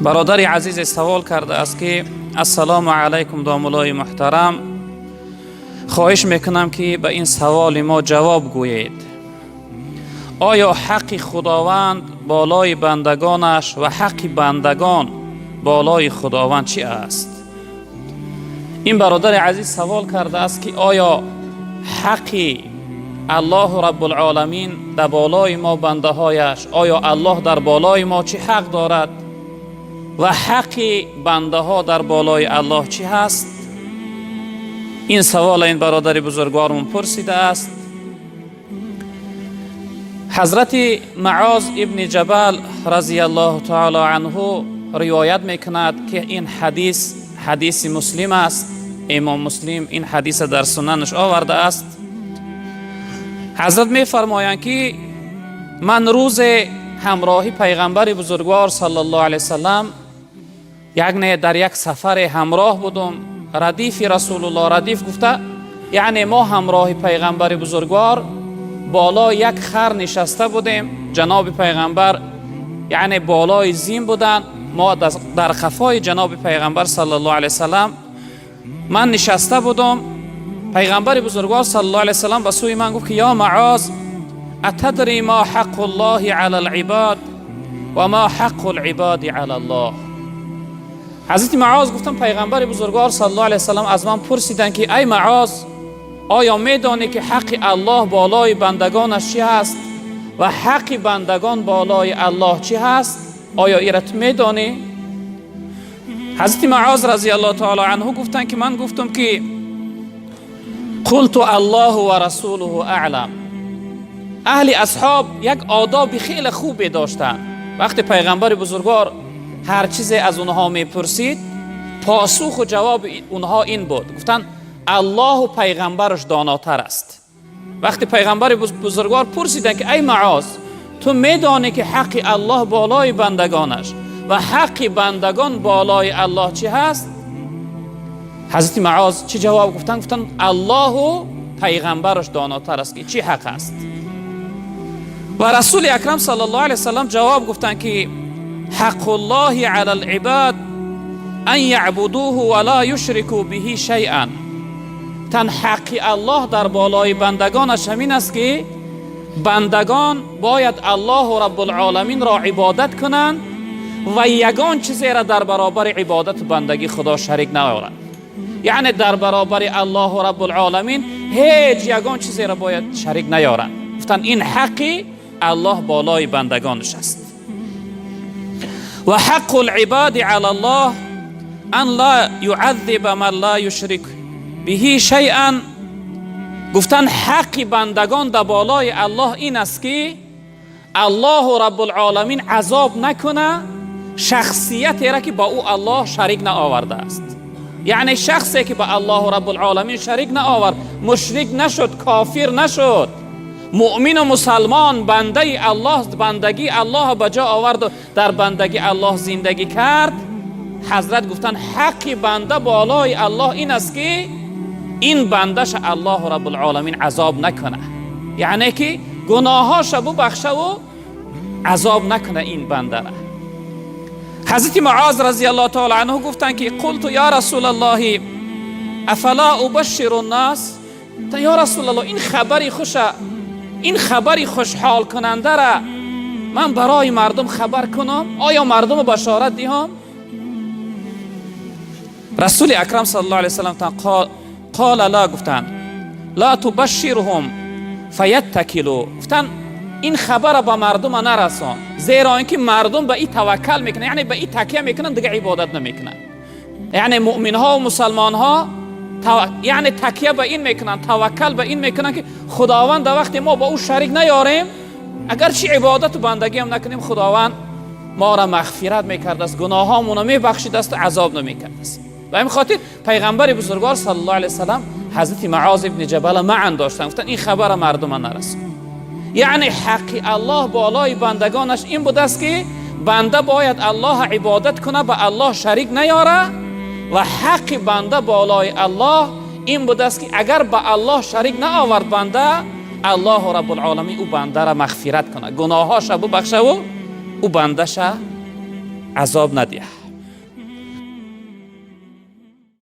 برادر عزیز سوال کرده است که السلام علیکم دامولای محترم، خواهش میکنم که به این سوال ما جواب گویید. آیا حق خداوند بالای بندگانش و حق بندگان بالای خداوند چی است؟ این برادر عزیز سوال کرده است که آیا حق الله رب العالمین در بالای ما بنده هایش، آیا الله در بالای ما چی حق دارد و حق بنده ها در بالای الله چی هست؟ این سوال این برادر بزرگوارمون پرسیده است. حضرت معاذ ابن جبل رضی الله تعالی عنه روایت میکند که این حدیث مسلم است. امام مسلم این حدیث در سننش آورده است. حضرت میفرمایند که من روز همراهی پیغمبر بزرگوار صلی الله علیه وسلم در یک سفر همراه بودم. ردیف رسول الله، ردیف گفته یعنی ما همراه پیغمبر بزرگوار بالا یک خر نشسته بودیم. جناب پیغمبر یعنی بالای زین بودن، ما در خفای جناب پیغمبر صلی الله علیه وسلم من نشسته بودم. پیغمبر بزرگوار صلی الله علیه وسلم به سوی من گفت که یا معاذ اتدری ما حق الله علی العباد و ما حق العباد علی الله؟ حضرت معاذ گفتم پیغمبر بزرگوار صلی الله علیه وسلم از من پرسیدن که ای معاذ، آیا میدانی که حق الله بالای بندگانش چی هست و حق بندگان بالای الله چی هست؟ آیا ایرت میدانی؟ حضرت معاذ رضی الله تعالی عنه گفتن که من گفتم که قلت الله و رسوله اعلم. اهل اصحاب یک آداب خیلی خوبی داشتن. وقتی پیغمبر بزرگوار هر چیزی از اونها میپرسید، پاسخ و جواب اونها این بود، گفتن الله و پیغمبرش داناتر است. وقتی پیغمبر بزرگوار پرسیدن که ای معاذ، تو میدانی که حق الله بالای بندگانش و حق بندگان بالای الله چی هست؟ حضرت معاذ چی جواب گفتن؟ گفتن الله و پیغمبرش داناتر است که چی حق است. و رسول اکرم صلی الله علیه وسلم جواب گفتن که حق الله علی العباد ان یعبدوه ولا یشرکوا به شیئا. تن حق الله در بالای بندگانش همین است که بندگان باید الله رب العالمین را عبادت کنند و یگان چیزی را در برابر عبادت بندگی خدا شریک نیارند. یعنی در برابر الله رب العالمین هیچ یگان چیزی را باید شریک نیارند. گفتن این حق الله بالای بندگانش است. و حق العباد علی الله ان لا يعذب من لا يشرك به شیئا. گفتن حق بندگان در بالای الله این است که الله رب العالمین عذاب نکنه شخصیتی را که با او الله شریک نآورده است. یعنی شخصی که با الله رب العالمین شریک نآورد، مشرک نشد، کافر نشد، مؤمن و مسلمان بنده الله، بندگی الله به جا آورد و در بندگی الله زندگی کرد، حضرت گفتن حق بنده بالای الله این است که این بندش الله رب العالمین عذاب نکنه، یعنی که گناهاش ببخشه و عذاب نکنه این بنده را. حضرت معاذ رضی الله تعالی عنه گفتن که قلت یا رسول الله افلا ابشر الناس. یا رسول الله این خبری خوشحال کننده را من برای مردم خبر کنم، آیا مردم بشارت دهم؟ رسول اکرم صلی الله علیه وسلم قال لا، گفتن لا تبشرهم فیتکلوا. گفتن این خبر به مردم نرسان، زیرا اینکه مردم به این توکل میکنن، یعنی به این تکیه میکنن، دیگه عبادت نمیکنن. یعنی مؤمن ها و مسلمان ها یعنی تکیه به این میکنن، توکل به این میکنن که خداوند در وقتی ما با او شریک نیاریم، اگر چی عبادت و بندگی هم نکنیم، خداوند ما را مغفرت میکرده است، گناهامون را میبخشیده است، عذاب نمیکرده است. و این خاطر پیغمبر بزرگوار صلی الله علیه وسلم حضرت معاذ ابن جبل معا داشتن، گفتن این خبر مردم نرسون. یعنی حق الله بالای بندگانش این بود است که بنده باید الله عبادت کنه، به الله شریک نیاره، و حق بنده بالای الله این بود است که اگر به الله شریک نآورد بنده، الله رب العالمین او بنده را مغفرت کنه، گناهاش ببخشه و او بندش عذاب ندهد.